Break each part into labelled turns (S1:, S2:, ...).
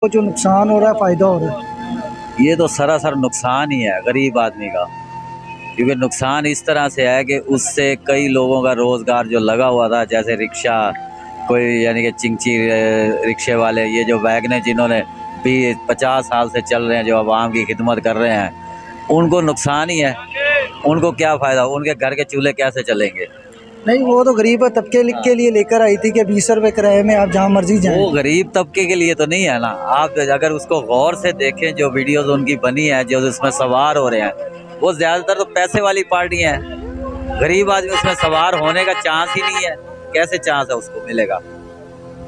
S1: کو جو نقصان ہو رہا ہے فائدہ ہو رہا ہے؟
S2: یہ تو سراسر نقصان ہی ہے غریب آدمی کا، کیونکہ نقصان اس طرح سے ہے کہ اس سے کئی لوگوں کا روزگار جو لگا ہوا تھا، جیسے رکشہ، کوئی یعنی کہ چنگچی رکشے والے، یہ جو ویگنیں جنہوں نے 50 سال سے چل رہے ہیں، جو عوام کی خدمت کر رہے ہیں، ان کو نقصان ہی ہے۔ ان کو کیا فائدہ، ان کے گھر کے چولہے کیسے چلیں گے؟
S1: نہیں، وہ تو غریب طبقے کے لیے لے کر آئی تھی کہ 20 روپے کرائے میں آپ جہاں مرضی جائیں۔
S2: وہ غریب طبقے کے لیے تو نہیں ہے نا۔ آپ اگر اس کو غور سے دیکھیں، جو ویڈیوز ان کی بنی ہے، جو اس میں سوار ہو رہے ہیں، وہ زیادہ تر تو پیسے والی پارٹی ہیں۔ غریب آدمی اس میں سوار ہونے کا چانس ہی نہیں ہے۔ کیسے چانس ہے اس کو ملے گا؟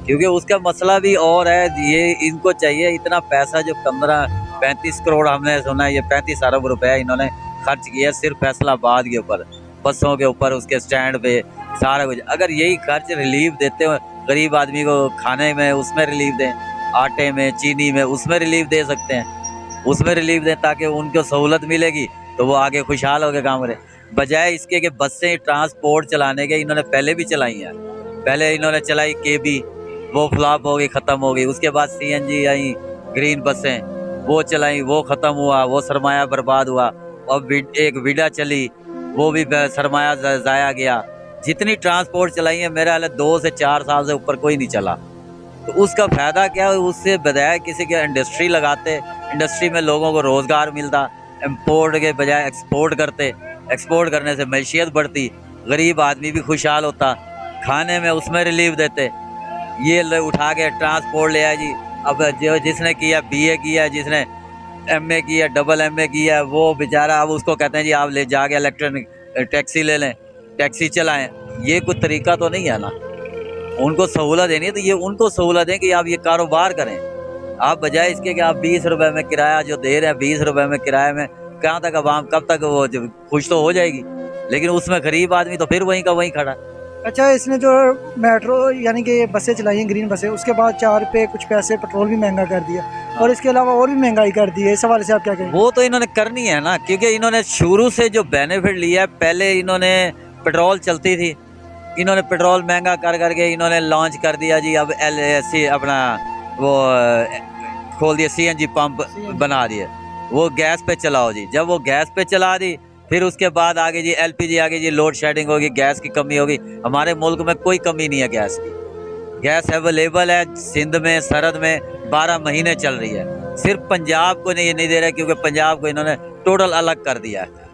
S2: کیونکہ اس کا مسئلہ بھی اور ہے۔ یہ ان کو چاہیے اتنا پیسہ جو 35 کروڑ ہم نے سنا ہے، یہ 35 ارب روپے انہوں نے خرچ کیا صرف فیصل آباد کے اوپر، بسوں کے اوپر، اس کے سٹینڈ پہ، سارا کچھ۔ اگر یہی خرچ ریلیف دیتے ہوئے غریب آدمی کو کھانے میں، اس میں ریلیف دیں، آٹے میں، چینی میں، اس میں ریلیف دے سکتے ہیں، اس میں ریلیف دیں تاکہ ان کو سہولت ملے گی تو وہ آگے خوشحال ہو کے کام کرے، بجائے اس کے کہ بسیں ٹرانسپورٹ چلانے کے انہوں نے پہلے بھی چلائی ہیں۔ پہلے انہوں نے چلائی KB، وہ فلاپ ہو گئی، ختم ہو گئی۔ اس کے بعد CNG آئی، گرین بسیں، وہ چلائیں، وہ ختم ہوا، وہ سرمایہ برباد ہوا۔ اب ایک ویڈا چلی، وہ بھی سرمایہ ضائع گیا۔ جتنی ٹرانسپورٹ چلائی ہیں، میرا حال ہے 2 سے 4 سال سے اوپر کوئی نہیں چلا۔ تو اس کا فائدہ کیا؟ اس سے بجائے کسی کے انڈسٹری لگاتے، انڈسٹری میں لوگوں کو روزگار ملتا، امپورٹ کے بجائے ایکسپورٹ کرتے، ایکسپورٹ کرنے سے معیشت بڑھتی، غریب آدمی بھی خوشحال ہوتا، کھانے میں اس میں ریلیف دیتے۔ یہ اٹھا کے ٹرانسپورٹ لے آئے جی۔ اب جس نے کیا BA کیا، جس نے MA کیا، ڈبل MA کیا، وہ بیچارہ اب اس کو کہتے ہیں جی آپ لے جا کے الیکٹرک ٹیکسی لے لیں، ٹیکسی چلائیں۔ یہ کوئی طریقہ تو نہیں ہے نا۔ ان کو سہولت دینی ہے تو یہ ان کو سہولت دیں کہ آپ یہ کاروبار کریں۔ آپ بجائے اس کے کہ آپ 20 روپے میں کرایہ جو دے رہے ہیں، 20 روپے میں کرایہ میں کہاں تک عوام کب تک وہ خوش تو ہو جائے گی، لیکن اس میں غریب آدمی تو پھر وہیں کا وہیں کھڑا۔
S1: اچھا، اس نے جو میٹرو یعنی کہ بسیں چلائی ہیں، گرین بسیں، اس کے بعد 4 روپے کچھ پیسے پیٹرول بھی مہنگا کر دیا، اور اس کے علاوہ اور بھی مہنگائی کر دی ہے۔ اس حوالے سے آپ کیا کہیں گے؟
S2: وہ تو انہوں نے کرنی ہے نا، کیونکہ انہوں نے شروع سے جو بینیفٹ لیا ہے، پہلے انہوں نے پیٹرول چلتی تھی، انہوں نے پیٹرول مہنگا کر کے انہوں نے لانچ کر دیا جی، اب اپنا وہ کھول دیا، CNG پمپ بنا دیے، وہ گیس پہ چلاؤ جی۔ جب وہ گیس پہ چلا دی، پھر اس کے بعد آگے جی LPG آگے جی، لوڈ شیڈنگ ہوگی، گیس کی کمی ہوگی۔ ہمارے ملک میں کوئی کمی نہیں ہے گیس کی، گیس اویلیبل ہے۔ سندھ میں، سرحد میں 12 مہینے چل رہی ہے۔ صرف پنجاب کو نہیں دے رہے، کیونکہ پنجاب کو انہوں نے ٹوٹل الگ کر دیا ہے۔